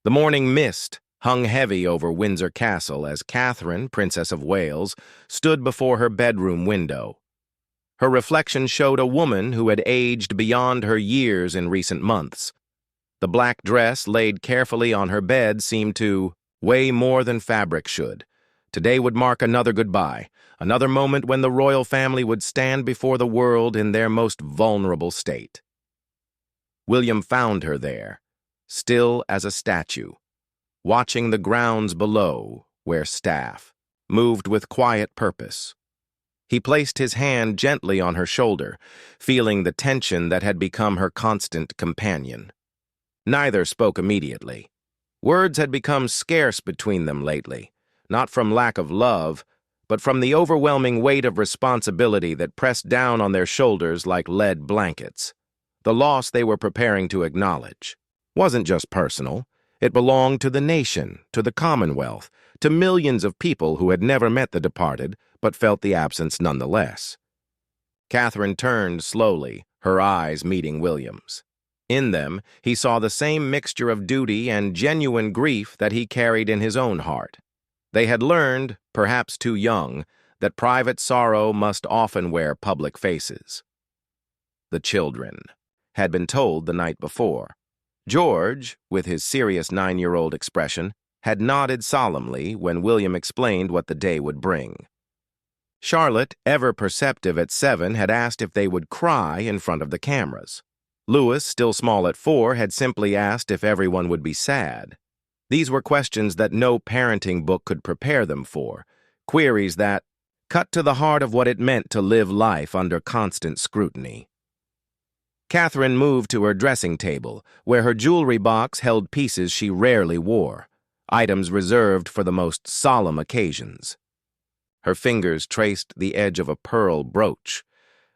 The morning mist hung heavy over Windsor Castle as Catherine, Princess of Wales, stood before her bedroom window. Her reflection showed a woman who had aged beyond her years in recent months. The black dress laid carefully on her bed seemed to weigh more than fabric should. Today would mark another goodbye, another moment when the royal family would stand before the world in their most vulnerable state. William found her there, still as a statue, watching the grounds below where staff moved with quiet purpose. He placed his hand gently on her shoulder, feeling the tension that had become her constant companion. Neither spoke immediately. Words had become scarce between them lately, not from lack of love, but from the overwhelming weight of responsibility that pressed down on their shoulders like lead blankets. The loss they were preparing to acknowledge wasn't just personal. It belonged to the nation, to the Commonwealth, to millions of people who had never met the departed, but felt the absence nonetheless. Catherine turned slowly, her eyes meeting William's. In them, he saw the same mixture of duty and genuine grief that he carried in his own heart. They had learned, perhaps too young, that private sorrow must often wear public faces. The children had been told the night before. George, with his serious 9-year-old expression, had nodded solemnly when William explained what the day would bring. Charlotte, ever perceptive at 7, had asked if they would cry in front of the cameras. Louis, still small at 4, had simply asked if everyone would be sad. These were questions that no parenting book could prepare them for, queries that cut to the heart of what it meant to live life under constant scrutiny. Catherine moved to her dressing table, where her jewelry box held pieces she rarely wore, items reserved for the most solemn occasions. Her fingers traced the edge of a pearl brooch,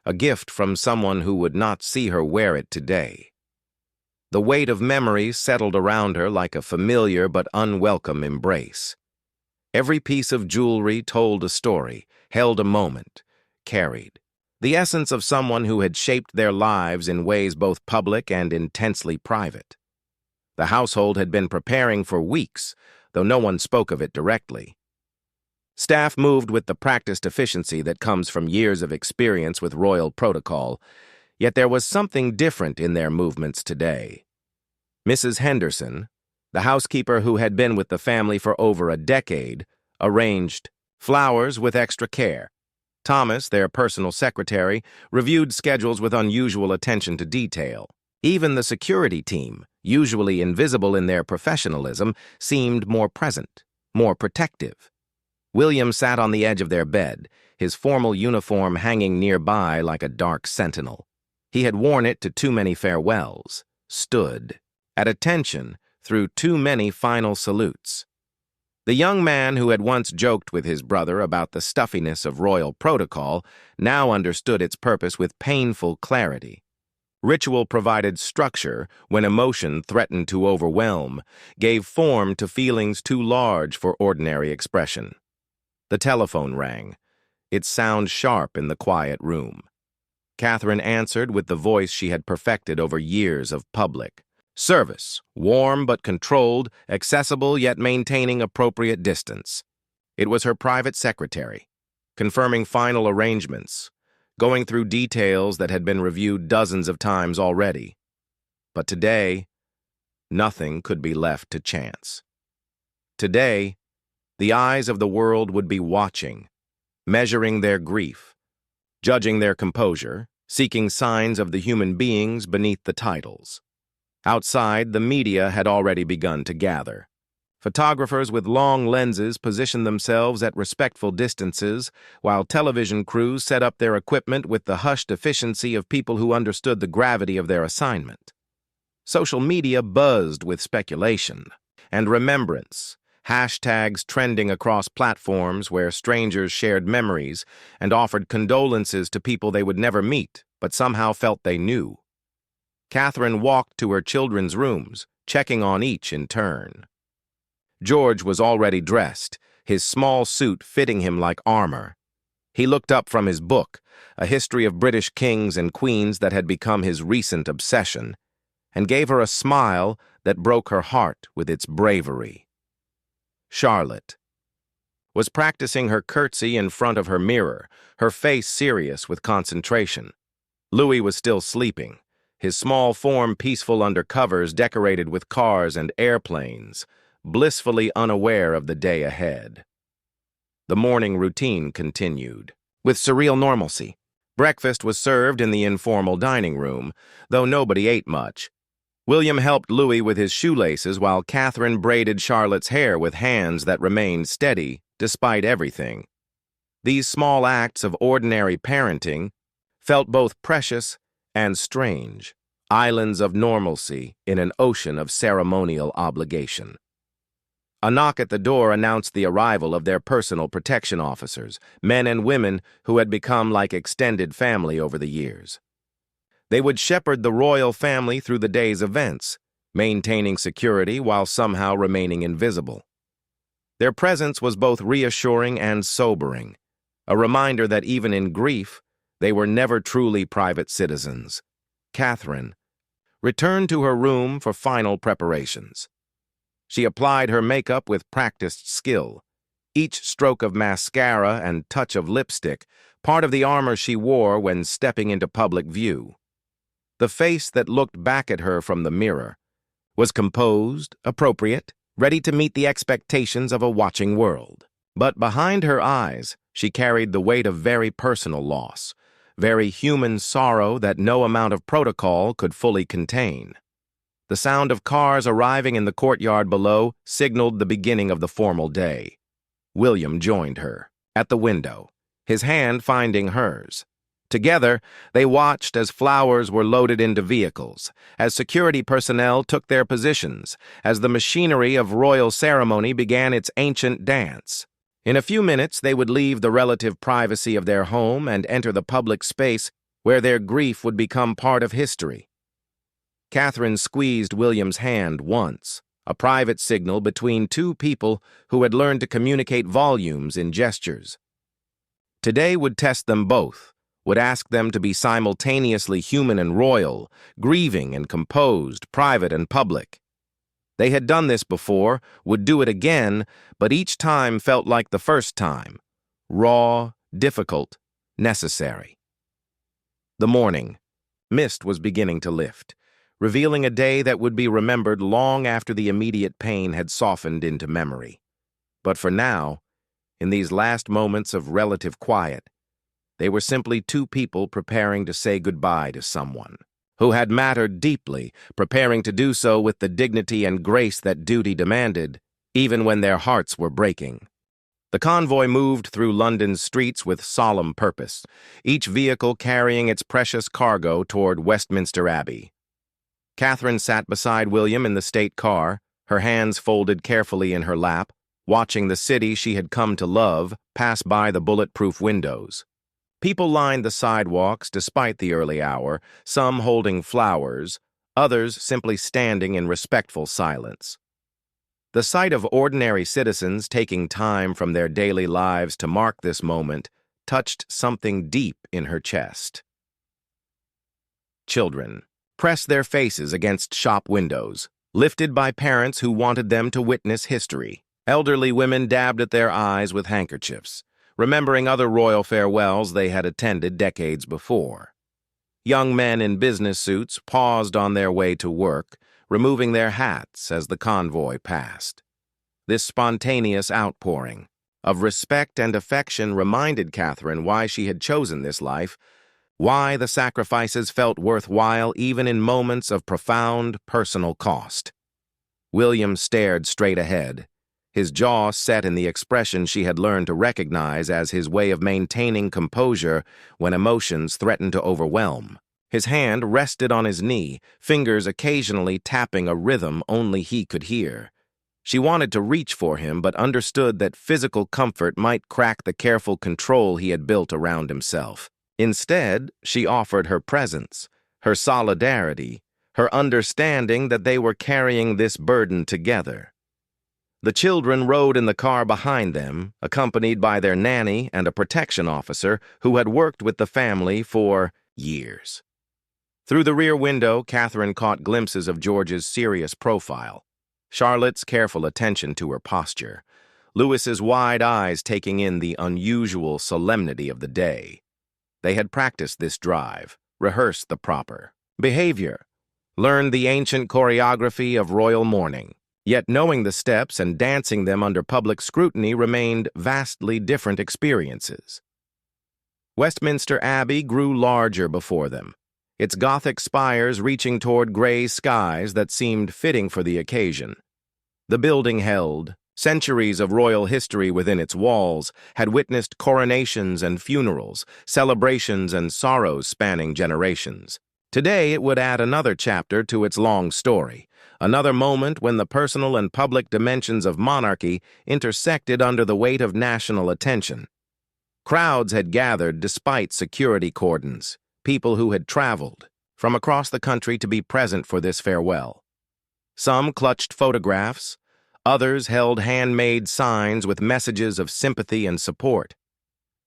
a gift from someone who would not see her wear it today. The weight of memory settled around her like a familiar but unwelcome embrace. Every piece of jewelry told a story, held a moment, carried the essence of someone who had shaped their lives in ways both public and intensely private. The household had been preparing for weeks, though no one spoke of it directly. Staff moved with the practiced efficiency that comes from years of experience with royal protocol, yet there was something different in their movements today. Mrs. Henderson, the housekeeper who had been with the family for over a decade, arranged flowers with extra care. Thomas, their personal secretary, reviewed schedules with unusual attention to detail. Even the security team, usually invisible in their professionalism, seemed more present, more protective. William sat on the edge of their bed, his formal uniform hanging nearby like a dark sentinel. He had worn it to too many farewells, stood at attention through too many final salutes. The young man who had once joked with his brother about the stuffiness of royal protocol now understood its purpose with painful clarity. Ritual provided structure when emotion threatened to overwhelm, gave form to feelings too large for ordinary expression. The telephone rang, its sound sharp in the quiet room. Catherine answered with the voice she had perfected over years of public service, warm but controlled, accessible yet maintaining appropriate distance. It was her private secretary, confirming final arrangements, going through details that had been reviewed dozens of times already. But today, nothing could be left to chance. Today, the eyes of the world would be watching, measuring their grief, judging their composure, seeking signs of the human beings beneath the titles. Outside, the media had already begun to gather. Photographers with long lenses positioned themselves at respectful distances, while television crews set up their equipment with the hushed efficiency of people who understood the gravity of their assignment. Social media buzzed with speculation and remembrance, hashtags trending across platforms where strangers shared memories and offered condolences to people they would never meet, but somehow felt they knew. Catherine walked to her children's rooms, checking on each in turn. George was already dressed, his small suit fitting him like armor. He looked up from his book, a history of British kings and queens that had become his recent obsession. and gave her a smile that broke her heart with its bravery. Charlotte was practicing her curtsy in front of her mirror, her face serious with concentration. Louis was still sleeping, his small form peaceful under covers decorated with cars and airplanes, blissfully unaware of the day ahead. The morning routine continued, with surreal normalcy. Breakfast was served in the informal dining room, though nobody ate much. William helped Louis with his shoelaces while Catherine braided Charlotte's hair with hands that remained steady despite everything. These small acts of ordinary parenting felt both precious and strange, islands of normalcy in an ocean of ceremonial obligation. A knock at the door announced the arrival of their personal protection officers, men and women who had become like extended family over the years. They would shepherd the royal family through the day's events, maintaining security while somehow remaining invisible. Their presence was both reassuring and sobering, a reminder that even in grief, they were never truly private citizens. Catherine returned to her room for final preparations. She applied her makeup with practiced skill, each stroke of mascara and touch of lipstick part of the armor she wore when stepping into public view. The face that looked back at her from the mirror was composed, appropriate, ready to meet the expectations of a watching world. But behind her eyes, she carried the weight of very personal loss, very human sorrow that no amount of protocol could fully contain. The sound of cars arriving in the courtyard below signaled the beginning of the formal day. William joined her at the window, his hand finding hers. Together, they watched as flowers were loaded into vehicles, as security personnel took their positions, as the machinery of royal ceremony began its ancient dance. In a few minutes, they would leave the relative privacy of their home and enter the public space where their grief would become part of history. Catherine squeezed William's hand once, a private signal between two people who had learned to communicate volumes in gestures. Today would test them both, would ask them to be simultaneously human and royal, grieving and composed, private and public. They had done this before, would do it again, but each time felt like the first time, raw, difficult, necessary. The morning. Mist was beginning to lift, revealing a day that would be remembered long after the immediate pain had softened into memory. But for now, in these last moments of relative quiet, they were simply two people preparing to say goodbye to someone who had mattered deeply, preparing to do so with the dignity and grace that duty demanded, even when their hearts were breaking. The convoy moved through London's streets with solemn purpose, each vehicle carrying its precious cargo toward Westminster Abbey. Catherine sat beside William in the state car, her hands folded carefully in her lap, watching the city she had come to love pass by the bulletproof windows. People lined the sidewalks despite the early hour, some holding flowers, others simply standing in respectful silence. The sight of ordinary citizens taking time from their daily lives to mark this moment touched something deep in her chest. Children pressed their faces against shop windows, lifted by parents who wanted them to witness history. Elderly women dabbed at their eyes with handkerchiefs, remembering other royal farewells they had attended decades before. Young men in business suits paused on their way to work, removing their hats as the convoy passed. This spontaneous outpouring of respect and affection reminded Catherine why she had chosen this life, why the sacrifices felt worthwhile even in moments of profound personal cost. William stared straight ahead, his jaw set in the expression she had learned to recognize as his way of maintaining composure when emotions threatened to overwhelm. His hand rested on his knee, fingers occasionally tapping a rhythm only he could hear. She wanted to reach for him, but understood that physical comfort might crack the careful control he had built around himself. Instead, she offered her presence, her solidarity, her understanding that they were carrying this burden together. The children rode in the car behind them, accompanied by their nanny and a protection officer who had worked with the family for years. Through the rear window, Catherine caught glimpses of George's serious profile, Charlotte's careful attention to her posture, Louis's wide eyes taking in the unusual solemnity of the day. They had practiced this drive, rehearsed the proper behavior, learned the ancient choreography of royal mourning. Yet knowing the steps and dancing them under public scrutiny remained vastly different experiences. Westminster Abbey grew larger before them, its Gothic spires reaching toward gray skies that seemed fitting for the occasion. The building held centuries of royal history within its walls, had witnessed coronations and funerals, celebrations and sorrows spanning generations. Today it would add another chapter to its long story, another moment when the personal and public dimensions of monarchy intersected under the weight of national attention. Crowds had gathered despite security cordons, people who had traveled from across the country to be present for this farewell. Some clutched photographs, others held handmade signs with messages of sympathy and support.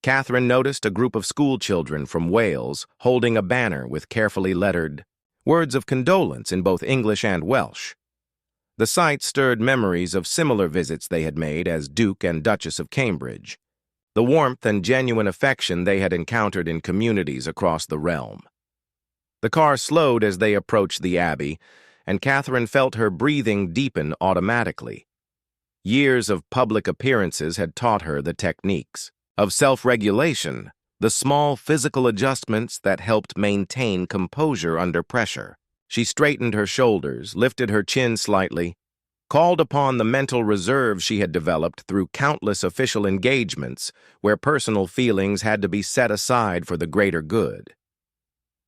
Catherine noticed a group of schoolchildren from Wales holding a banner with carefully lettered words of condolence in both English and Welsh. The sight stirred memories of similar visits they had made as Duke and Duchess of Cambridge, the warmth and genuine affection they had encountered in communities across the realm. The car slowed as they approached the Abbey, and Catherine felt her breathing deepen automatically. Years of public appearances had taught her the techniques of self-regulation, the small physical adjustments that helped maintain composure under pressure. She straightened her shoulders, lifted her chin slightly, called upon the mental reserve she had developed through countless official engagements where personal feelings had to be set aside for the greater good.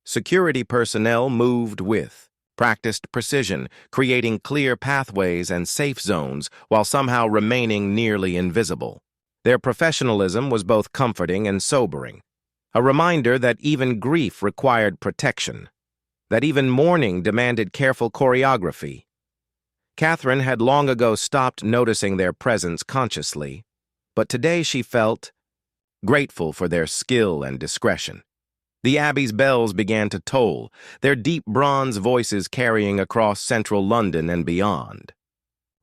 Security personnel moved with practiced precision, creating clear pathways and safe zones while somehow remaining nearly invisible. Their professionalism was both comforting and sobering, a reminder that even grief required protection, that even mourning demanded careful choreography. Catherine had long ago stopped noticing their presence consciously, but today she felt grateful for their skill and discretion. The Abbey's bells began to toll, their deep bronze voices carrying across central London and beyond.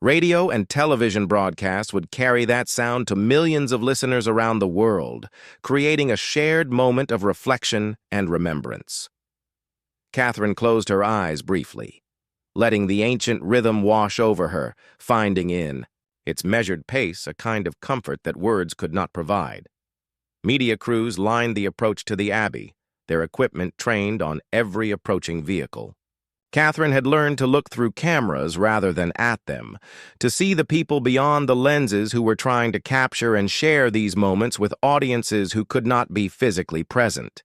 Radio and television broadcasts would carry that sound to millions of listeners around the world, creating a shared moment of reflection and remembrance. Catherine closed her eyes briefly, letting the ancient rhythm wash over her, finding in its measured pace a kind of comfort that words could not provide. Media crews lined the approach to the Abbey, their equipment trained on every approaching vehicle. Catherine had learned to look through cameras rather than at them, to see the people beyond the lenses who were trying to capture and share these moments with audiences who could not be physically present.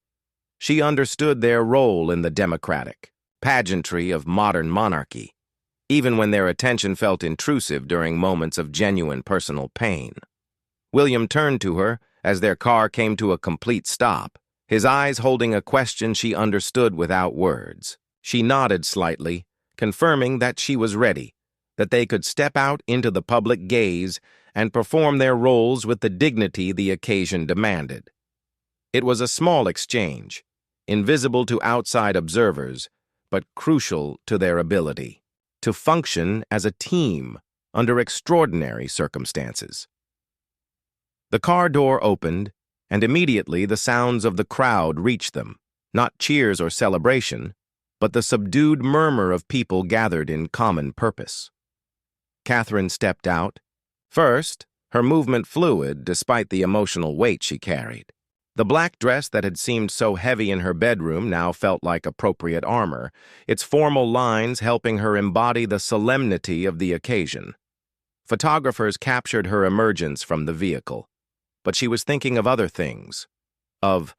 She understood their role in the democratic pageantry of modern monarchy, even when their attention felt intrusive during moments of genuine personal pain. William turned to her as their car came to a complete stop, his eyes holding a question she understood without words. She nodded slightly, confirming that she was ready, that they could step out into the public gaze and perform their roles with the dignity the occasion demanded. It was a small exchange, invisible to outside observers, but crucial to their ability to function as a team under extraordinary circumstances. The car door opened, and immediately the sounds of the crowd reached them, not cheers or celebration, but the subdued murmur of people gathered in common purpose. Catherine stepped out. First, her movement fluid despite the emotional weight she carried. The black dress that had seemed so heavy in her bedroom now felt like appropriate armor, its formal lines helping her embody the solemnity of the occasion. Photographers captured her emergence from the vehicle, but she was thinking of other things, of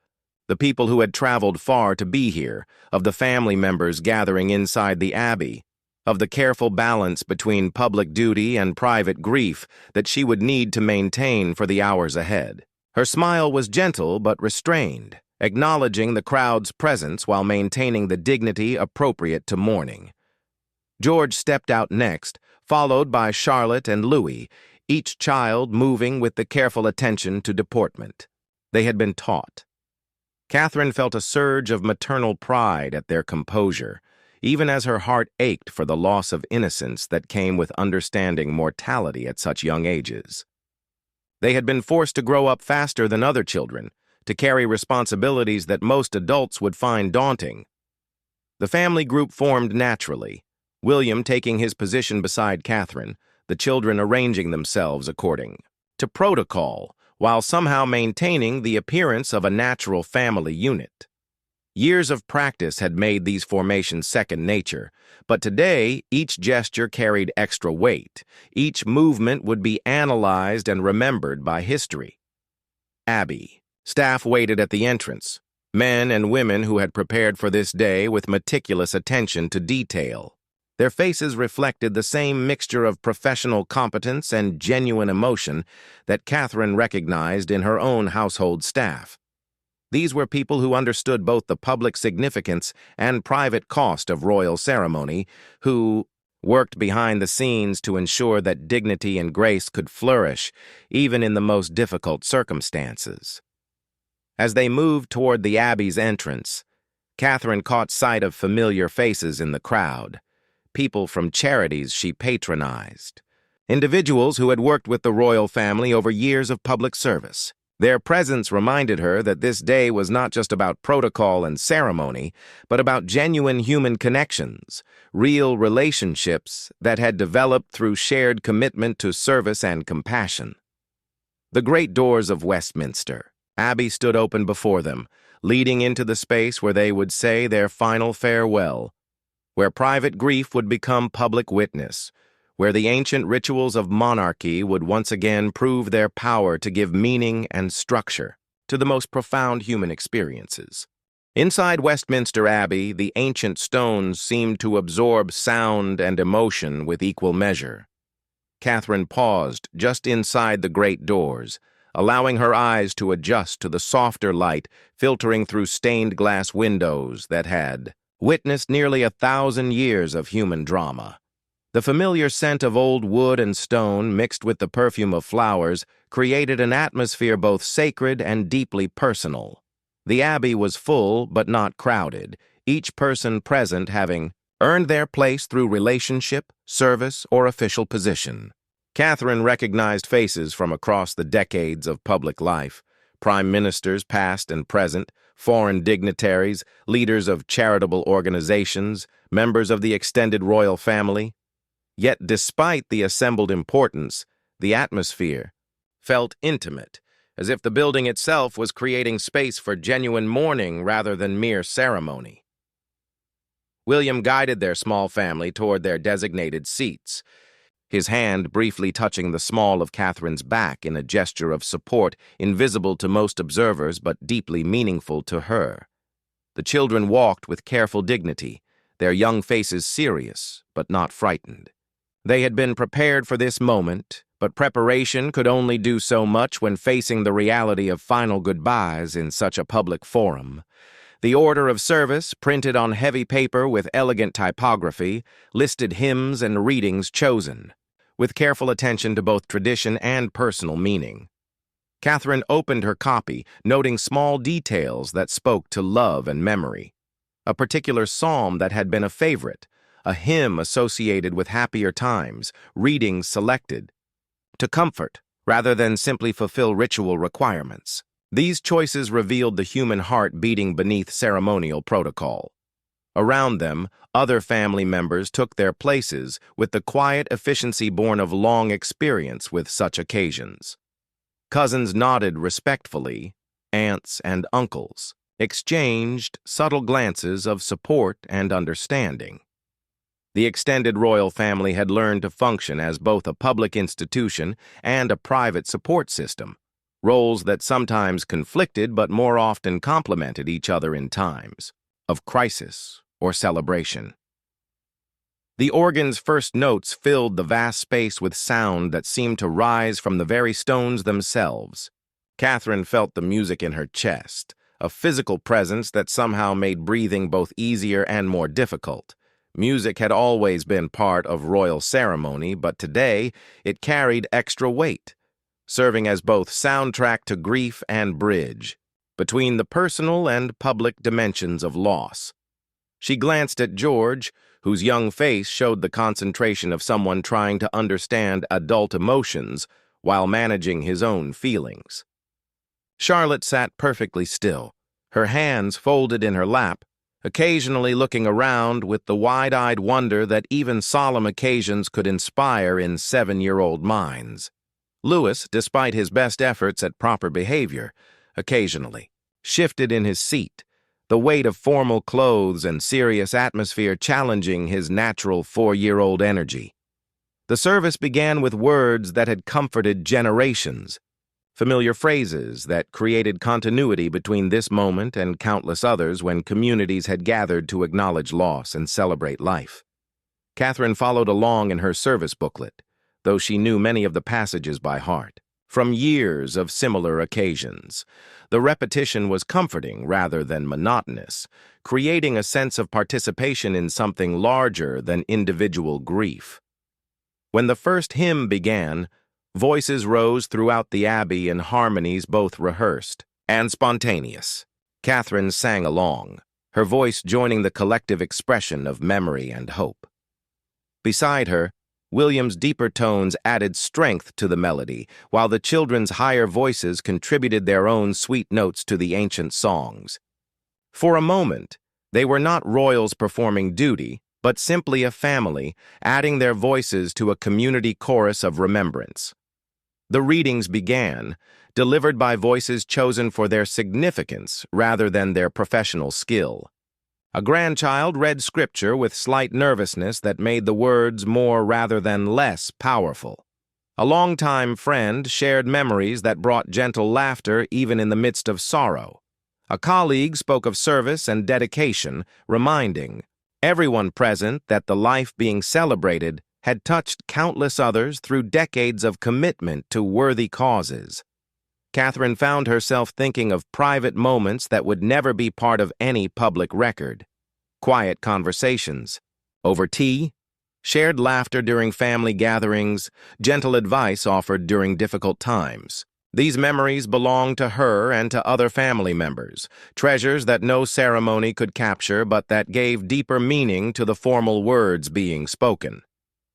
the people who had traveled far to be here, of the family members gathering inside the Abbey, of the careful balance between public duty and private grief that she would need to maintain for the hours ahead. Her smile was gentle but restrained, acknowledging the crowd's presence while maintaining the dignity appropriate to mourning. George stepped out next, followed by Charlotte and Louis, each child moving with the careful attention to deportment they had been taught. Catherine felt a surge of maternal pride at their composure, even as her heart ached for the loss of innocence that came with understanding mortality at such young ages. They had been forced to grow up faster than other children, to carry responsibilities that most adults would find daunting. The family group formed naturally, William taking his position beside Catherine, the children arranging themselves according to protocol, while somehow maintaining the appearance of a natural family unit. Years of practice had made these formations second nature, but today each gesture carried extra weight. Each movement would be analyzed and remembered by history. Abbey. Staff waited at the entrance, men and women who had prepared for this day with meticulous attention to detail. Their faces reflected the same mixture of professional competence and genuine emotion that Catherine recognized in her own household staff. These were people who understood both the public significance and private cost of royal ceremony, who worked behind the scenes to ensure that dignity and grace could flourish, even in the most difficult circumstances. As they moved toward the Abbey's entrance, Catherine caught sight of familiar faces in the crowd, people from charities she patronized, individuals who had worked with the royal family over years of public service. Their presence reminded her that this day was not just about protocol and ceremony, but about genuine human connections, real relationships that had developed through shared commitment to service and compassion. The great doors of Westminster Abbey stood open before them, leading into the space where they would say their final farewell, where private grief would become public witness, where the ancient rituals of monarchy would once again prove their power to give meaning and structure to the most profound human experiences. Inside Westminster Abbey, the ancient stones seemed to absorb sound and emotion with equal measure. Catherine paused just inside the great doors, allowing her eyes to adjust to the softer light filtering through stained glass windows that had witnessed nearly 1,000 years of human drama. The familiar scent of old wood and stone mixed with the perfume of flowers created an atmosphere both sacred and deeply personal. The Abbey was full but not crowded, each person present having earned their place through relationship, service, or official position. Catherine recognized faces from across the decades of public life, prime ministers past and present, foreign dignitaries, leaders of charitable organizations, members of the extended royal family. Yet despite the assembled importance, the atmosphere felt intimate, as if the building itself was creating space for genuine mourning rather than mere ceremony. William guided their small family toward their designated seats, his hand briefly touching the small of Catherine's back in a gesture of support invisible to most observers but deeply meaningful to her. The children walked with careful dignity, their young faces serious but not frightened. They had been prepared for this moment, but preparation could only do so much when facing the reality of final goodbyes in such a public forum. The order of service, printed on heavy paper with elegant typography, listed hymns and readings chosen, with careful attention to both tradition and personal meaning. Catherine opened her copy, noting small details that spoke to love and memory. A particular psalm that had been a favorite, a hymn associated with happier times, readings selected to comfort rather than simply fulfill ritual requirements. These choices revealed the human heart beating beneath ceremonial protocol. Around them, other family members took their places with the quiet efficiency born of long experience with such occasions. Cousins nodded respectfully, aunts and uncles exchanged subtle glances of support and understanding. The extended royal family had learned to function as both a public institution and a private support system, roles that sometimes conflicted but more often complemented each other in times of crisis or celebration. The organ's first notes filled the vast space with sound that seemed to rise from the very stones themselves. Catherine felt the music in her chest, a physical presence that somehow made breathing both easier and more difficult. Music had always been part of royal ceremony, but today it carried extra weight, serving as both soundtrack to grief and bridge. between the personal and public dimensions of loss. She glanced at George, whose young face showed the concentration of someone trying to understand adult emotions while managing his own feelings. Charlotte sat perfectly still, her hands folded in her lap, occasionally looking around with the wide-eyed wonder that even solemn occasions could inspire in 7-year-old minds. Louis, despite his best efforts at proper behavior, occasionally shifted in his seat, the weight of formal clothes and serious atmosphere challenging his natural 4-year-old energy. The service began with words that had comforted generations, familiar phrases that created continuity between this moment and countless others when communities had gathered to acknowledge loss and celebrate life. Catherine followed along in her service booklet, though she knew many of the passages by heart. From years of similar occasions, the repetition was comforting rather than monotonous, creating a sense of participation in something larger than individual grief. When the first hymn began, voices rose throughout the abbey in harmonies both rehearsed and spontaneous. Catherine sang along, her voice joining the collective expression of memory and hope. Beside her, William's deeper tones added strength to the melody, while the children's higher voices contributed their own sweet notes to the ancient songs. For a moment, they were not royals performing duty, but simply a family, adding their voices to a community chorus of remembrance. The readings began, delivered by voices chosen for their significance rather than their professional skill. A grandchild read scripture with slight nervousness that made the words more rather than less powerful. A longtime friend shared memories that brought gentle laughter even in the midst of sorrow. A colleague spoke of service and dedication, reminding everyone present that the life being celebrated had touched countless others through decades of commitment to worthy causes. Catherine found herself thinking of private moments that would never be part of any public record. Quiet conversations, over tea, shared laughter during family gatherings, gentle advice offered during difficult times. These memories belonged to her and to other family members, treasures that no ceremony could capture but that gave deeper meaning to the formal words being spoken.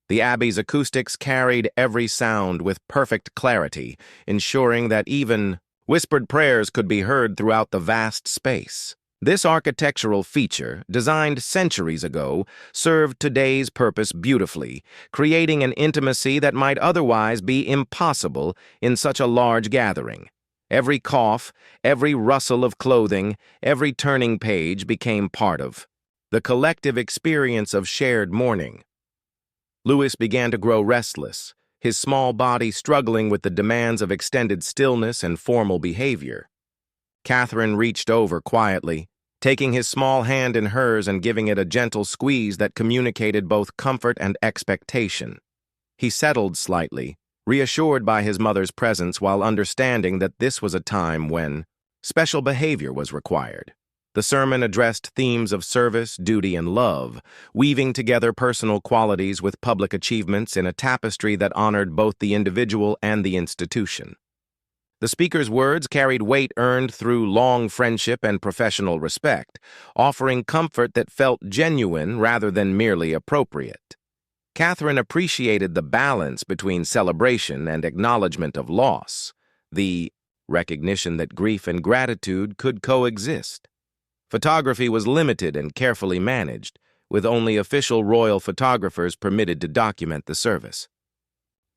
The abbey's acoustics carried every sound with perfect clarity, ensuring that even whispered prayers could be heard throughout the vast space. This architectural feature, designed centuries ago, served today's purpose beautifully, creating an intimacy that might otherwise be impossible in such a large gathering. Every cough, every rustle of clothing, every turning page became part of the collective experience of shared mourning. Louis began to grow restless, his small body struggling with the demands of extended stillness and formal behavior. Catherine reached over quietly, taking his small hand in hers and giving it a gentle squeeze that communicated both comfort and expectation. He settled slightly, reassured by his mother's presence while understanding that this was a time when special behavior was required. The sermon addressed themes of service, duty, and love, weaving together personal qualities with public achievements in a tapestry that honored both the individual and the institution. The speaker's words carried weight earned through long friendship and professional respect, offering comfort that felt genuine rather than merely appropriate. Catherine appreciated the balance between celebration and acknowledgement of loss, the recognition that grief and gratitude could coexist. Photography was limited and carefully managed, with only official royal photographers permitted to document the service.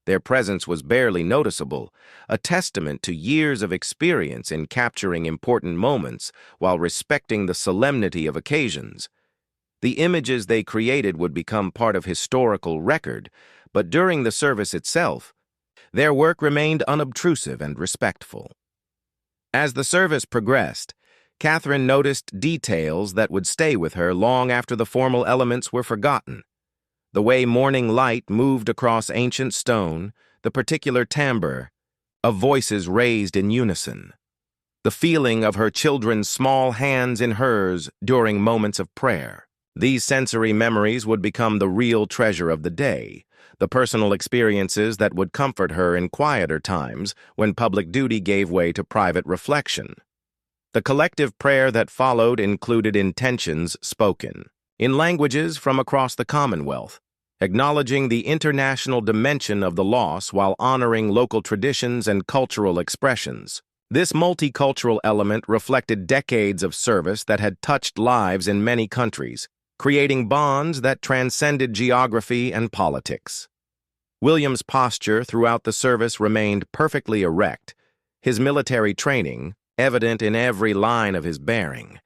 Their presence was barely noticeable, a testament to years of experience in capturing important moments while respecting the solemnity of occasions. The images they created would become part of historical record, but during the service itself, their work remained unobtrusive and respectful. As the service progressed, Catherine noticed details that would stay with her long after the formal elements were forgotten. The way morning light moved across ancient stone, the particular timbre of voices raised in unison, the feeling of her children's small hands in hers during moments of prayer. These sensory memories would become the real treasure of the day, the personal experiences that would comfort her in quieter times when public duty gave way to private reflection. The collective prayer that followed included intentions spoken in languages from across the Commonwealth, acknowledging the international dimension of the loss while honoring local traditions and cultural expressions. This multicultural element reflected decades of service that had touched lives in many countries, creating bonds that transcended geography and politics. William's posture throughout the service remained perfectly erect, his military training evident in every line of his bearing.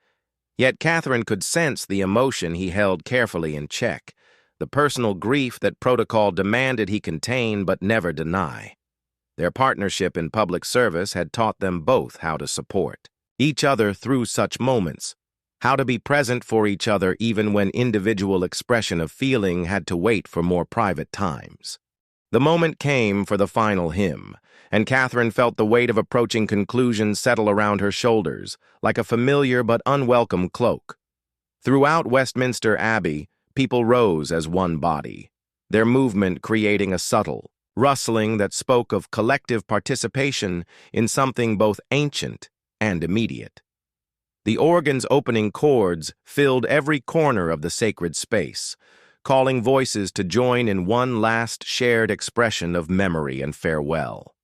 Yet Catherine could sense the emotion he held carefully in check, the personal grief that protocol demanded he contain but never deny. Their partnership in public service had taught them both how to support each other through such moments, how to be present for each other even when individual expression of feeling had to wait for more private times. The moment came for the final hymn, and Catherine felt the weight of approaching conclusion settle around her shoulders, like a familiar but unwelcome cloak. Throughout Westminster Abbey, people rose as one body, their movement creating a subtle rustling that spoke of collective participation in something both ancient and immediate. The organ's opening chords filled every corner of the sacred space, calling voices to join in one last shared expression of memory and farewell.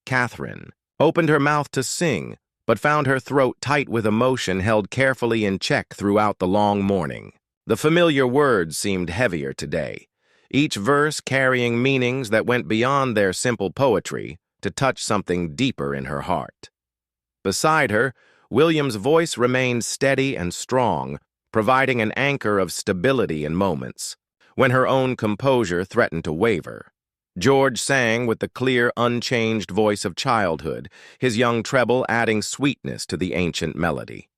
Catherine opened her mouth to sing, but found her throat tight with emotion held carefully in check throughout the long morning. The familiar words seemed heavier today, each verse carrying meanings that went beyond their simple poetry to touch something deeper in her heart. Beside her, William's voice remained steady and strong, providing an anchor of stability in moments when her own composure threatened to waver. George sang with the clear, unchanged voice of childhood, his young treble adding sweetness to the ancient melody.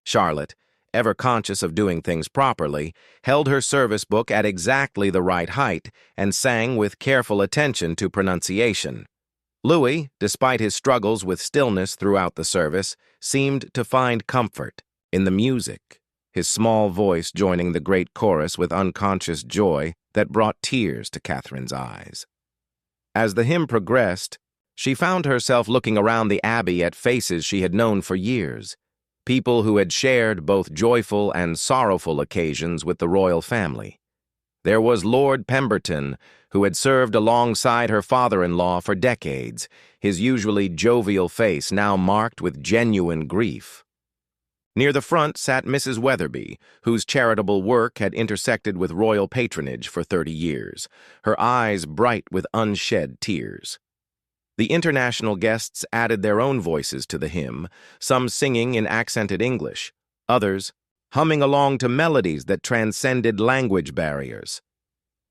Charlotte, ever conscious of doing things properly, held her service book at exactly the right height and sang with careful attention to pronunciation. Louis, despite his struggles with stillness throughout the service, seemed to find comfort in the music, his small voice joining the great chorus with unconscious joy that brought tears to Catherine's eyes. As the hymn progressed, she found herself looking around the Abbey at faces she had known for years, people who had shared both joyful and sorrowful occasions with the royal family. There was Lord Pemberton, who had served alongside her father-in-law for decades, his usually jovial face now marked with genuine grief. Near the front sat Mrs. Weatherby, whose charitable work had intersected with royal patronage for 30 years, her eyes bright with unshed tears. The international guests added their own voices to the hymn, some singing in accented English, others humming along to melodies that transcended language barriers.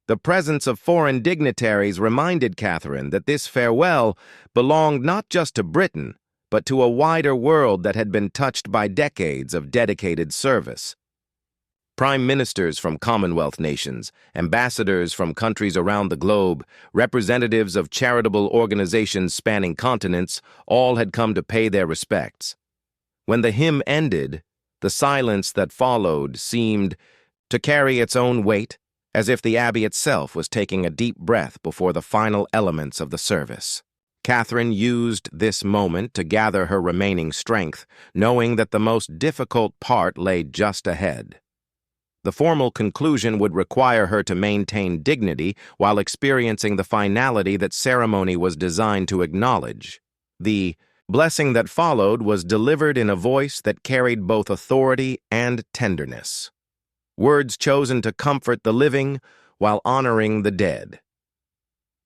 The presence of foreign dignitaries reminded Catherine that this farewell belonged not just to Britain, but to a wider world that had been touched by decades of dedicated service. Prime ministers from Commonwealth nations, ambassadors from countries around the globe, representatives of charitable organizations spanning continents, all had come to pay their respects. When the hymn ended, the silence that followed seemed to carry its own weight, as if the Abbey itself was taking a deep breath before the final elements of the service. Catherine used this moment to gather her remaining strength, knowing that the most difficult part lay just ahead. The formal conclusion would require her to maintain dignity while experiencing the finality that ceremony was designed to acknowledge. The blessing that followed was delivered in a voice that carried both authority and tenderness. Words chosen to comfort the living while honoring the dead.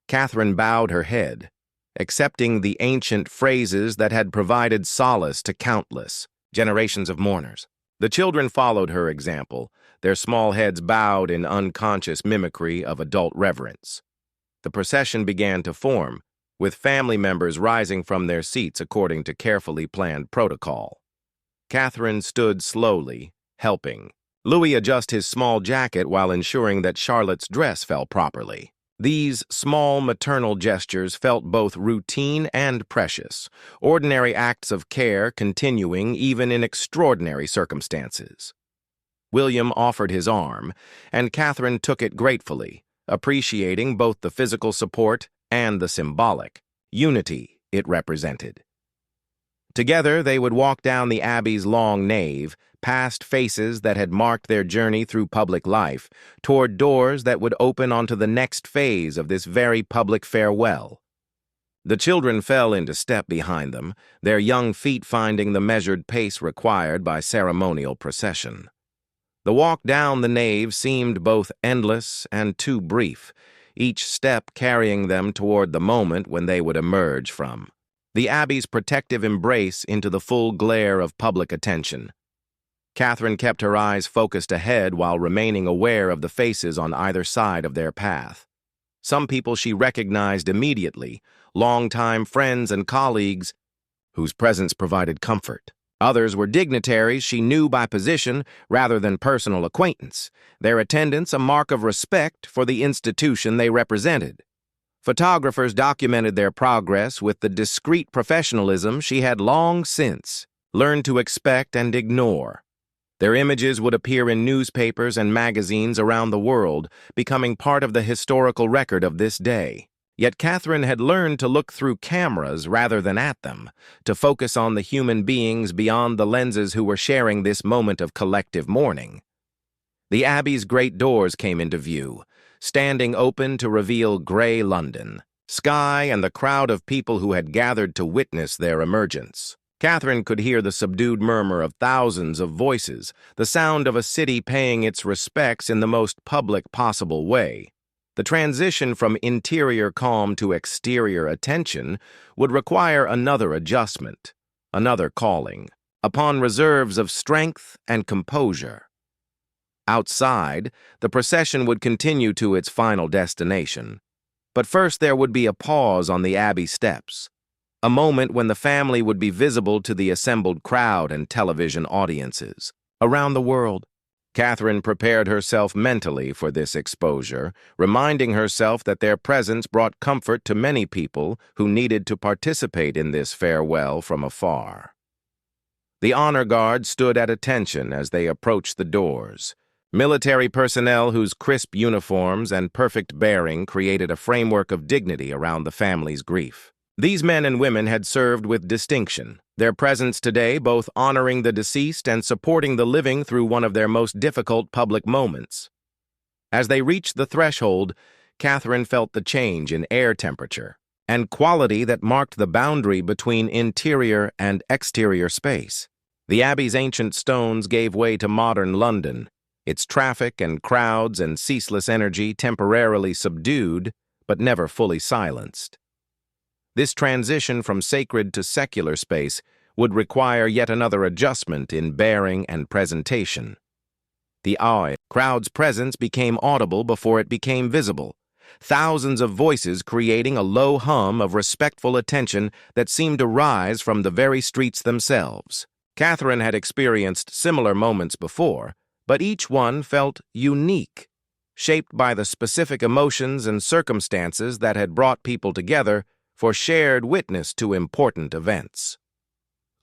Catherine bowed her head, accepting the ancient phrases that had provided solace to countless generations of mourners. The children followed her example, their small heads bowed in unconscious mimicry of adult reverence. The procession began to form, with family members rising from their seats according to carefully planned protocol. Catherine stood slowly, helping Louis adjust his small jacket while ensuring that Charlotte's dress fell properly. These small maternal gestures felt both routine and precious, ordinary acts of care continuing even in extraordinary circumstances. William offered his arm, and Catherine took it gratefully, appreciating both the physical support and the symbolic unity it represented. Together, they would walk down the Abbey's long nave, past faces that had marked their journey through public life, toward doors that would open onto the next phase of this very public farewell. The children fell into step behind them, their young feet finding the measured pace required by ceremonial procession. The walk down the nave seemed both endless and too brief, each step carrying them toward the moment when they would emerge from the Abbey's protective embrace into the full glare of public attention. Catherine kept her eyes focused ahead while remaining aware of the faces on either side of their path. Some people she recognized immediately, longtime friends and colleagues whose presence provided comfort. Others were dignitaries she knew by position rather than personal acquaintance, their attendance a mark of respect for the institution they represented. Photographers documented their progress with the discreet professionalism she had long since learned to expect and ignore. Their images would appear in newspapers and magazines around the world, becoming part of the historical record of this day. Yet Catherine had learned to look through cameras rather than at them, to focus on the human beings beyond the lenses who were sharing this moment of collective mourning. The Abbey's great doors came into view, standing open to reveal gray London, sky, and the crowd of people who had gathered to witness their emergence. Catherine could hear the subdued murmur of thousands of voices, the sound of a city paying its respects in the most public possible way. The transition from interior calm to exterior attention would require another adjustment, another calling, upon reserves of strength and composure. Outside, the procession would continue to its final destination. But first there would be a pause on the Abbey steps, a moment when the family would be visible to the assembled crowd and television audiences around the world. Catherine prepared herself mentally for this exposure, reminding herself that their presence brought comfort to many people who needed to participate in this farewell from afar. The honor guard stood at attention as they approached the doors. Military personnel whose crisp uniforms and perfect bearing created a framework of dignity around the family's grief. These men and women had served with distinction, their presence today both honoring the deceased and supporting the living through one of their most difficult public moments. As they reached the threshold, Catherine felt the change in air temperature and quality that marked the boundary between interior and exterior space. The Abbey's ancient stones gave way to modern London, its traffic and crowds and ceaseless energy temporarily subdued but never fully silenced. This transition from sacred to secular space would require yet another adjustment in bearing and presentation. The crowd's presence became audible before it became visible, thousands of voices creating a low hum of respectful attention that seemed to rise from the very streets themselves. Catherine had experienced similar moments before, but each one felt unique, shaped by the specific emotions and circumstances that had brought people together for shared witness to important events.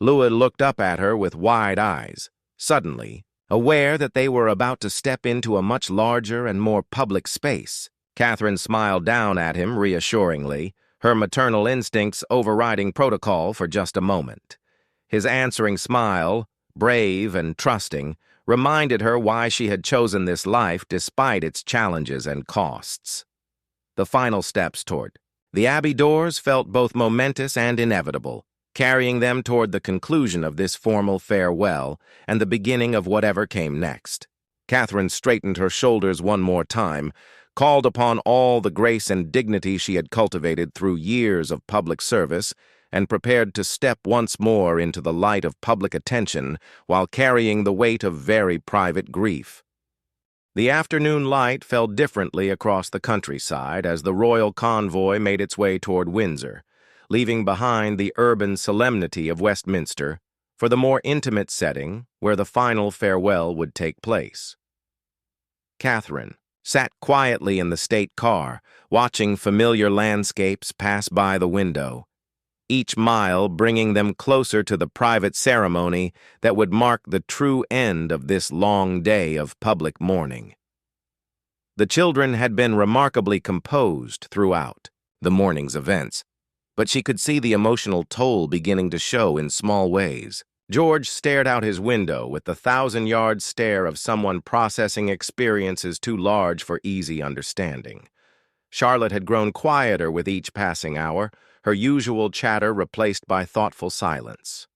Louis looked up at her with wide eyes, suddenly, aware that they were about to step into a much larger and more public space. Catherine smiled down at him reassuringly, her maternal instincts overriding protocol for just a moment. His answering smile, brave and trusting, reminded her why she had chosen this life despite its challenges and costs. The final steps toward the Abbey doors felt both momentous and inevitable, carrying them toward the conclusion of this formal farewell and the beginning of whatever came next. Catherine straightened her shoulders one more time, called upon all the grace and dignity she had cultivated through years of public service, and prepared to step once more into the light of public attention while carrying the weight of very private grief. The afternoon light fell differently across the countryside as the royal convoy made its way toward Windsor, leaving behind the urban solemnity of Westminster for the more intimate setting where the final farewell would take place. Catherine sat quietly in the state car, watching familiar landscapes pass by the window, each mile bringing them closer to the private ceremony that would mark the true end of this long day of public mourning. The children had been remarkably composed throughout the morning's events, but she could see the emotional toll beginning to show in small ways. George stared out his window with the thousand-yard stare of someone processing experiences too large for easy understanding. Charlotte had grown quieter with each passing hour, her usual chatter replaced by thoughtful silence.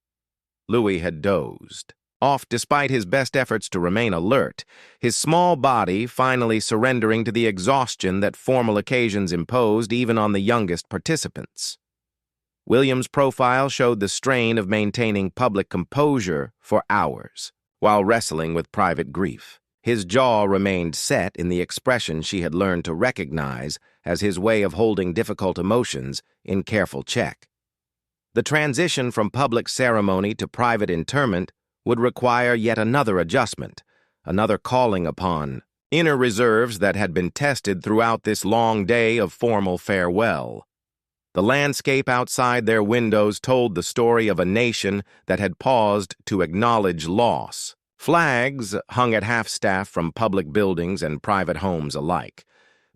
Louis had dozed, off despite his best efforts to remain alert, his small body finally surrendering to the exhaustion that formal occasions imposed even on the youngest participants. William's profile showed the strain of maintaining public composure for hours, while wrestling with private grief. His jaw remained set in the expression she had learned to recognize as his way of holding difficult emotions in careful check. The transition from public ceremony to private interment would require yet another adjustment, another calling upon inner reserves that had been tested throughout this long day of formal farewell. The landscape outside their windows told the story of a nation that had paused to acknowledge loss. Flags hung at half-staff from public buildings and private homes alike.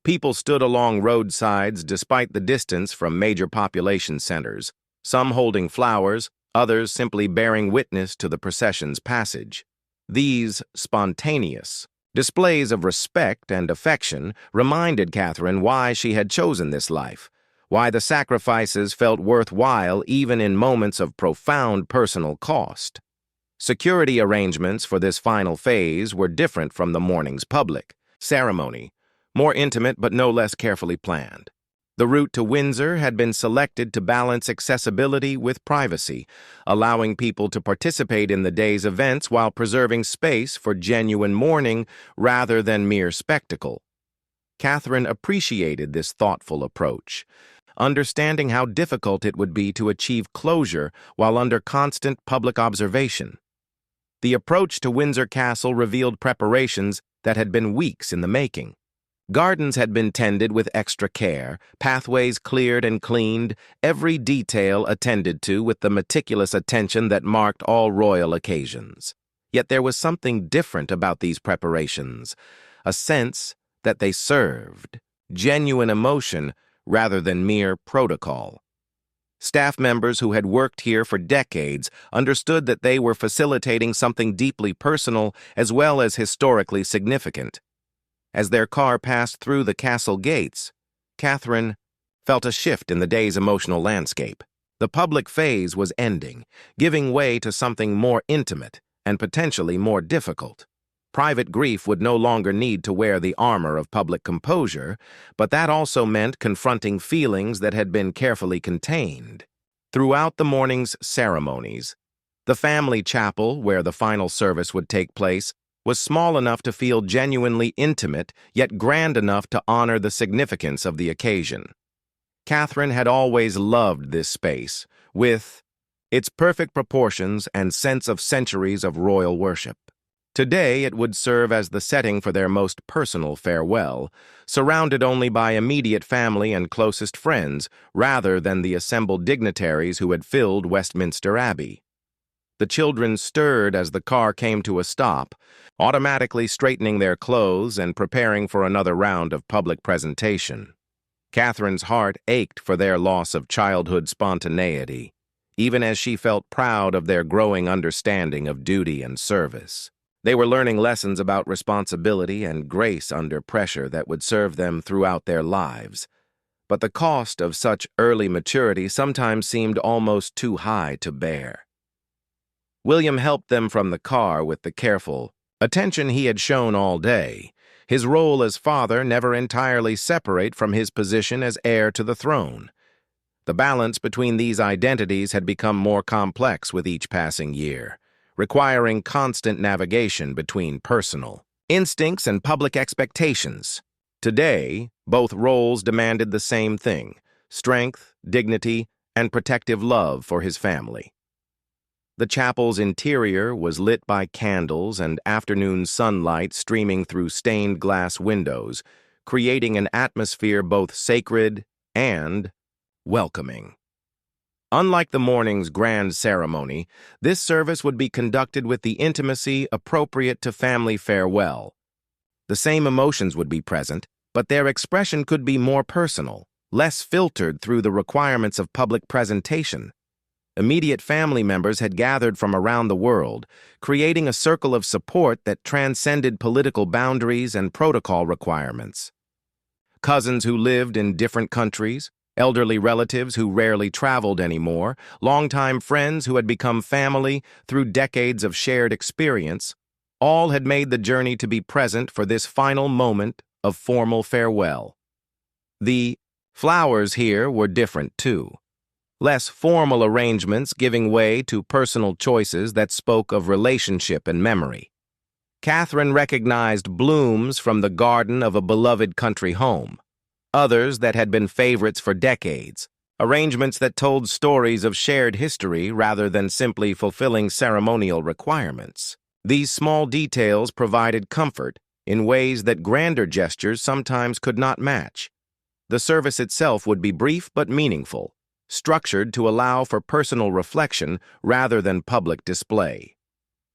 People stood along roadsides despite the distance from major population centers, some holding flowers, others simply bearing witness to the procession's passage. These spontaneous displays of respect and affection reminded Catherine why she had chosen this life, why the sacrifices felt worthwhile even in moments of profound personal cost. Security arrangements for this final phase were different from the morning's public ceremony, more intimate but no less carefully planned. The route to Windsor had been selected to balance accessibility with privacy, allowing people to participate in the day's events while preserving space for genuine mourning rather than mere spectacle. Catherine appreciated this thoughtful approach, understanding how difficult it would be to achieve closure while under constant public observation. The approach to Windsor Castle revealed preparations that had been weeks in the making. Gardens had been tended with extra care, pathways cleared and cleaned, every detail attended to with the meticulous attention that marked all royal occasions. Yet there was something different about these preparations, a sense that they served genuine emotion rather than mere protocol. Staff members who had worked here for decades understood that they were facilitating something deeply personal as well as historically significant. As their car passed through the castle gates, Catherine felt a shift in the day's emotional landscape. The public phase was ending, giving way to something more intimate and potentially more difficult. Private grief would no longer need to wear the armor of public composure, but that also meant confronting feelings that had been carefully contained. Throughout the morning's ceremonies, the family chapel, where the final service would take place, was small enough to feel genuinely intimate, yet grand enough to honor the significance of the occasion. Catherine had always loved this space, with its perfect proportions and sense of centuries of royal worship. Today it would serve as the setting for their most personal farewell, surrounded only by immediate family and closest friends, rather than the assembled dignitaries who had filled Westminster Abbey. The children stirred as the car came to a stop, automatically straightening their clothes and preparing for another round of public presentation. Catherine's heart ached for their loss of childhood spontaneity, even as she felt proud of their growing understanding of duty and service. They were learning lessons about responsibility and grace under pressure that would serve them throughout their lives. But the cost of such early maturity sometimes seemed almost too high to bear. William helped them from the car with the careful attention he had shown all day, his role as father never entirely separate from his position as heir to the throne. The balance between these identities had become more complex with each passing year, requiring constant navigation between personal instincts and public expectations. Today, both roles demanded the same thing: strength, dignity, and protective love for his family. The chapel's interior was lit by candles and afternoon sunlight streaming through stained glass windows, creating an atmosphere both sacred and welcoming. Unlike the morning's grand ceremony, this service would be conducted with the intimacy appropriate to family farewell. The same emotions would be present, but their expression could be more personal, less filtered through the requirements of public presentation. Immediate family members had gathered from around the world, creating a circle of support that transcended political boundaries and protocol requirements. Cousins who lived in different countries, elderly relatives who rarely traveled anymore, longtime friends who had become family through decades of shared experience, all had made the journey to be present for this final moment of formal farewell. The flowers here were different too. Less formal arrangements giving way to personal choices that spoke of relationship and memory. Catherine recognized blooms from the garden of a beloved country home, others that had been favorites for decades, arrangements that told stories of shared history rather than simply fulfilling ceremonial requirements. These small details provided comfort in ways that grander gestures sometimes could not match. The service itself would be brief but meaningful, structured to allow for personal reflection rather than public display.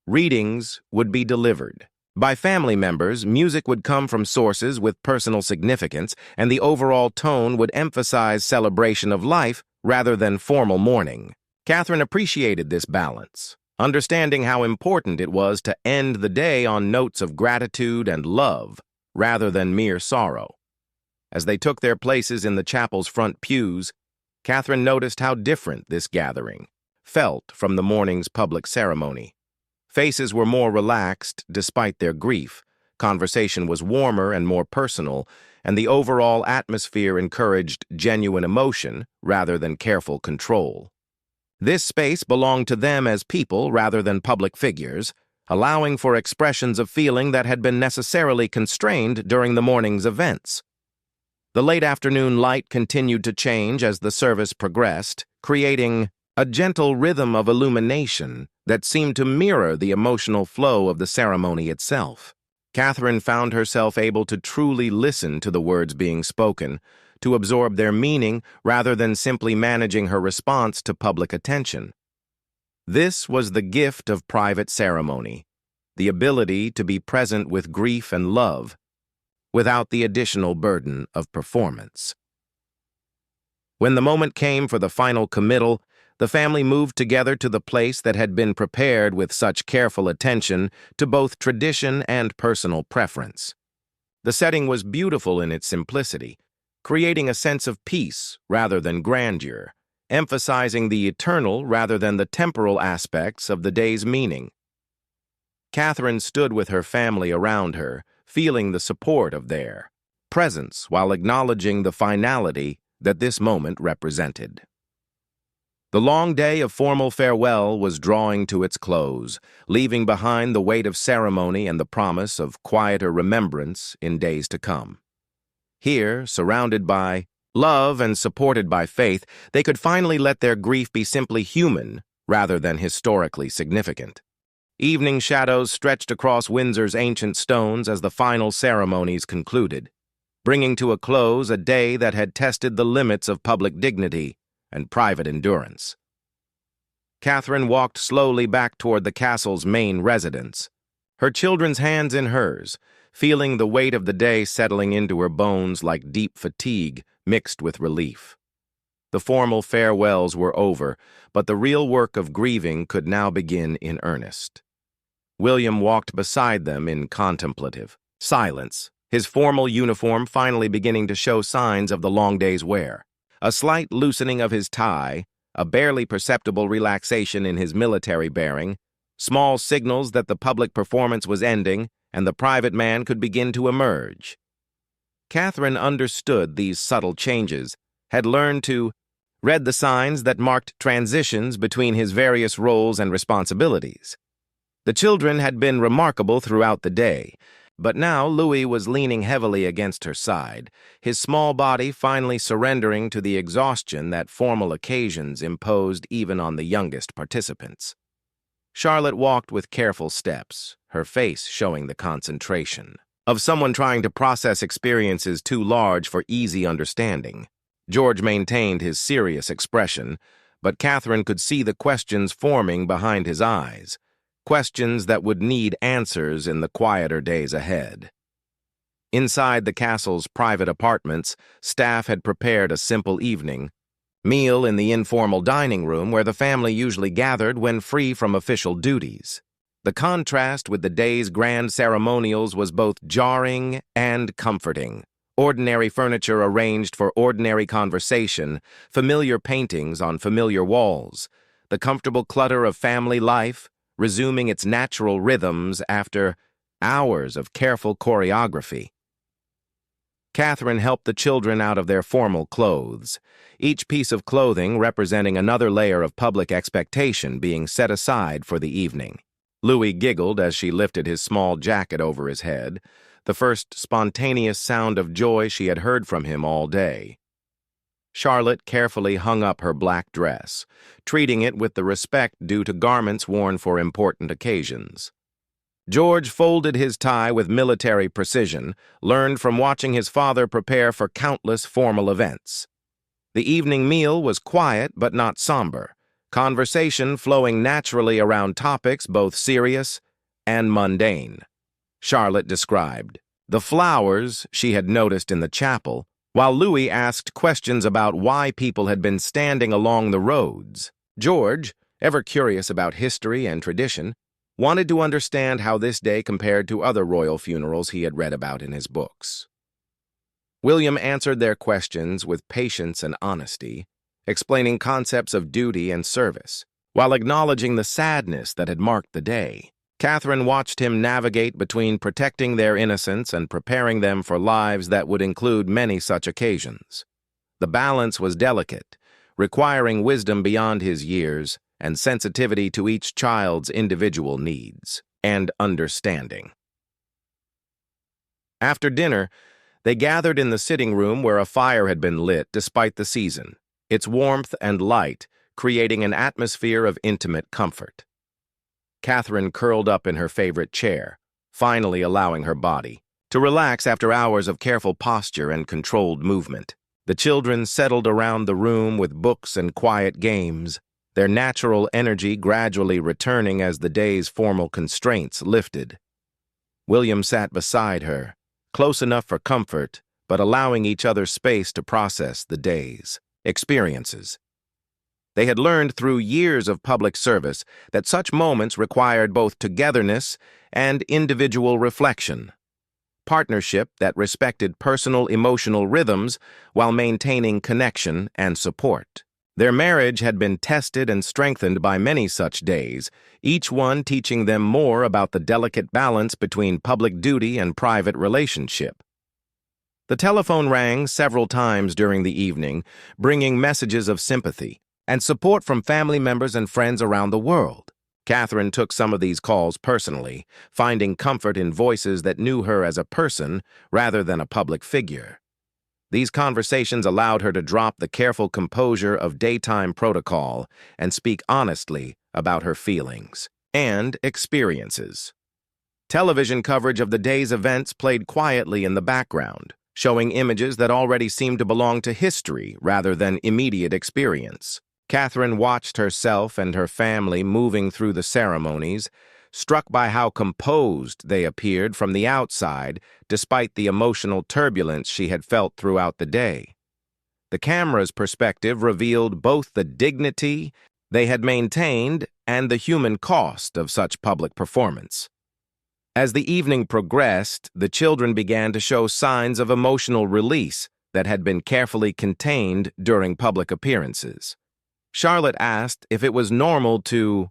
Readings would be delivered. By family members, music would come from sources with personal significance, and the overall tone would emphasize celebration of life rather than formal mourning. Catherine appreciated this balance, understanding how important it was to end the day on notes of gratitude and love rather than mere sorrow. As they took their places in the chapel's front pews, Catherine noticed how different this gathering felt from the morning's public ceremony. Faces were more relaxed despite their grief, conversation was warmer and more personal, and the overall atmosphere encouraged genuine emotion rather than careful control. This space belonged to them as people rather than public figures, allowing for expressions of feeling that had been necessarily constrained during the morning's events. The late afternoon light continued to change as the service progressed, creating a gentle rhythm of illumination that seemed to mirror the emotional flow of the ceremony itself. Catherine found herself able to truly listen to the words being spoken, to absorb their meaning rather than simply managing her response to public attention. This was the gift of private ceremony, the ability to be present with grief and love, without the additional burden of performance. When the moment came for the final committal, the family moved together to the place that had been prepared with such careful attention to both tradition and personal preference. The setting was beautiful in its simplicity, creating a sense of peace rather than grandeur, emphasizing the eternal rather than the temporal aspects of the day's meaning. Catherine stood with her family around her, feeling the support of their presence while acknowledging the finality that this moment represented. The long day of formal farewell was drawing to its close, leaving behind the weight of ceremony and the promise of quieter remembrance in days to come. Here, surrounded by love and supported by faith, they could finally let their grief be simply human rather than historically significant. Evening shadows stretched across Windsor's ancient stones as the final ceremonies concluded, bringing to a close a day that had tested the limits of public dignity and private endurance. Catherine walked slowly back toward the castle's main residence, her children's hands in hers, feeling the weight of the day settling into her bones like deep fatigue mixed with relief. The formal farewells were over, but the real work of grieving could now begin in earnest. William walked beside them in contemplative silence, his formal uniform finally beginning to show signs of the long day's wear. A slight loosening of his tie, a barely perceptible relaxation in his military bearing, small signals that the public performance was ending and the private man could begin to emerge. Catherine understood these subtle changes, had learned to read the signs that marked transitions between his various roles and responsibilities. The children had been remarkable throughout the day, but now Louis was leaning heavily against her side, his small body finally surrendering to the exhaustion that formal occasions imposed even on the youngest participants. Charlotte walked with careful steps, her face showing the concentration of someone trying to process experiences too large for easy understanding. George maintained his serious expression, but Catherine could see the questions forming behind his eyes, questions that would need answers in the quieter days ahead. Inside the castle's private apartments, staff had prepared a simple evening meal in the informal dining room where the family usually gathered when free from official duties. The contrast with the day's grand ceremonials was both jarring and comforting. Ordinary furniture arranged for ordinary conversation, familiar paintings on familiar walls, the comfortable clutter of family life resuming its natural rhythms after hours of careful choreography. Catherine helped the children out of their formal clothes, each piece of clothing representing another layer of public expectation being set aside for the evening. Louis giggled as she lifted his small jacket over his head, the first spontaneous sound of joy she had heard from him all day. Charlotte carefully hung up her black dress, treating it with the respect due to garments worn for important occasions. George folded his tie with military precision, learned from watching his father prepare for countless formal events. The evening meal was quiet but not somber, conversation flowing naturally around topics both serious and mundane. Charlotte described the flowers she had noticed in the chapel, while Louis asked questions about why people had been standing along the roads. George, ever curious about history and tradition, wanted to understand how this day compared to other royal funerals he had read about in his books. William answered their questions with patience and honesty, explaining concepts of duty and service, while acknowledging the sadness that had marked the day. Catherine watched him navigate between protecting their innocence and preparing them for lives that would include many such occasions. The balance was delicate, requiring wisdom beyond his years and sensitivity to each child's individual needs and understanding. After dinner, they gathered in the sitting room where a fire had been lit despite the season, its warmth and light creating an atmosphere of intimate comfort. Catherine curled up in her favorite chair, finally allowing her body to relax after hours of careful posture and controlled movement. The children settled around the room with books and quiet games, their natural energy gradually returning as the day's formal constraints lifted. William sat beside her, close enough for comfort, but allowing each other space to process the day's experiences. They had learned through years of public service that such moments required both togetherness and individual reflection, partnership that respected personal emotional rhythms while maintaining connection and support. Their marriage had been tested and strengthened by many such days, each one teaching them more about the delicate balance between public duty and private relationship. The telephone rang several times during the evening, bringing messages of sympathy and support from family members and friends around the world. Catherine took some of these calls personally, finding comfort in voices that knew her as a person rather than a public figure. These conversations allowed her to drop the careful composure of daytime protocol and speak honestly about her feelings and experiences. Television coverage of the day's events played quietly in the background, showing images that already seemed to belong to history rather than immediate experience. Catherine watched herself and her family moving through the ceremonies, struck by how composed they appeared from the outside despite the emotional turbulence she had felt throughout the day. The camera's perspective revealed both the dignity they had maintained and the human cost of such public performance. As the evening progressed, the children began to show signs of emotional release that had been carefully contained during public appearances. Charlotte asked if it was normal to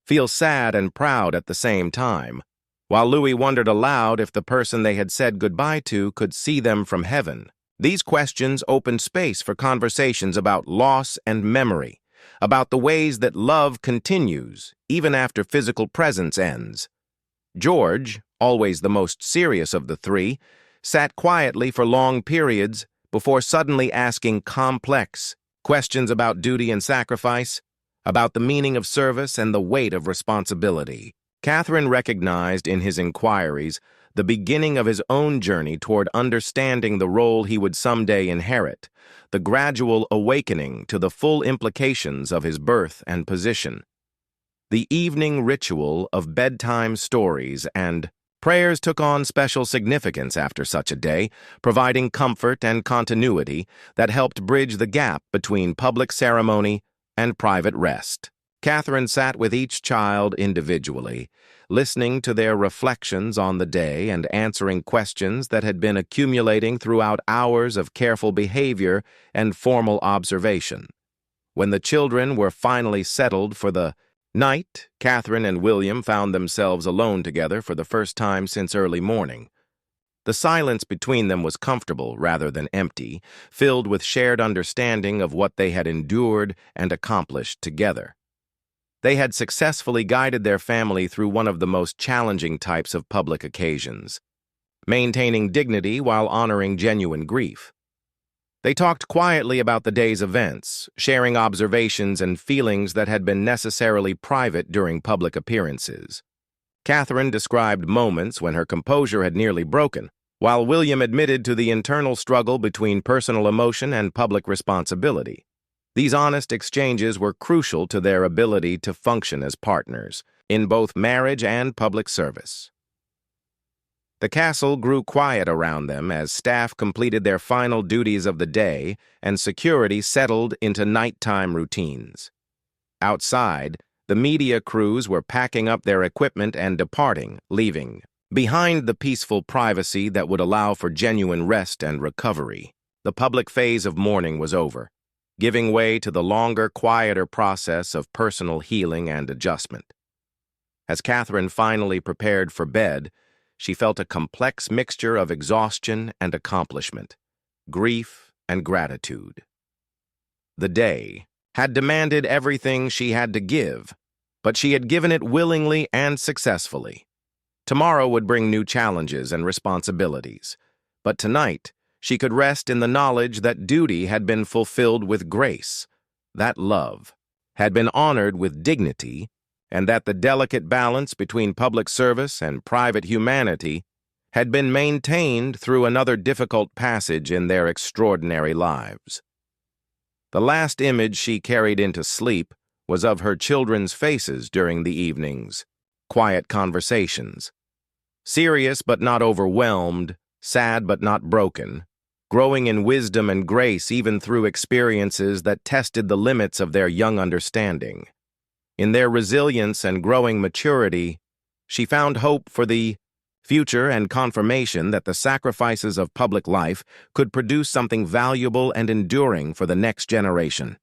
feel sad and proud at the same time, while Louis wondered aloud if the person they had said goodbye to could see them from heaven. These questions opened space for conversations about loss and memory, about the ways that love continues even after physical presence ends. George, always the most serious of the three, sat quietly for long periods before suddenly asking complex questions about duty and sacrifice, about the meaning of service and the weight of responsibility. Catherine recognized in his inquiries the beginning of his own journey toward understanding the role he would someday inherit, the gradual awakening to the full implications of his birth and position. The evening ritual of bedtime stories and Prayers took on special significance after such a day, providing comfort and continuity that helped bridge the gap between public ceremony and private rest. Catherine sat with each child individually, listening to their reflections on the day and answering questions that had been accumulating throughout hours of careful behavior and formal observation. When the children were finally settled for the night, Catherine and William found themselves alone together for the first time since early morning. The silence between them was comfortable rather than empty, filled with shared understanding of what they had endured and accomplished together. They had successfully guided their family through one of the most challenging types of public occasions, maintaining dignity while honoring genuine grief. They talked quietly about the day's events, sharing observations and feelings that had been necessarily private during public appearances. Catherine described moments when her composure had nearly broken, while William admitted to the internal struggle between personal emotion and public responsibility. These honest exchanges were crucial to their ability to function as partners, in both marriage and public service. The castle grew quiet around them as staff completed their final duties of the day and security settled into nighttime routines. Outside, the media crews were packing up their equipment and departing, leaving behind the peaceful privacy that would allow for genuine rest and recovery. The public phase of mourning was over, giving way to the longer, quieter process of personal healing and adjustment. As Catherine finally prepared for bed, she felt a complex mixture of exhaustion and accomplishment, grief and gratitude. The day had demanded everything she had to give, but she had given it willingly and successfully. Tomorrow would bring new challenges and responsibilities, but tonight she could rest in the knowledge that duty had been fulfilled with grace, that love had been honored with dignity, and that the delicate balance between public service and private humanity had been maintained through another difficult passage in their extraordinary lives. The last image she carried into sleep was of her children's faces during the evening's quiet conversations. Serious but not overwhelmed, sad but not broken, growing in wisdom and grace even through experiences that tested the limits of their young understanding. In their resilience and growing maturity, she found hope for the future and confirmation that the sacrifices of public life could produce something valuable and enduring for the next generation.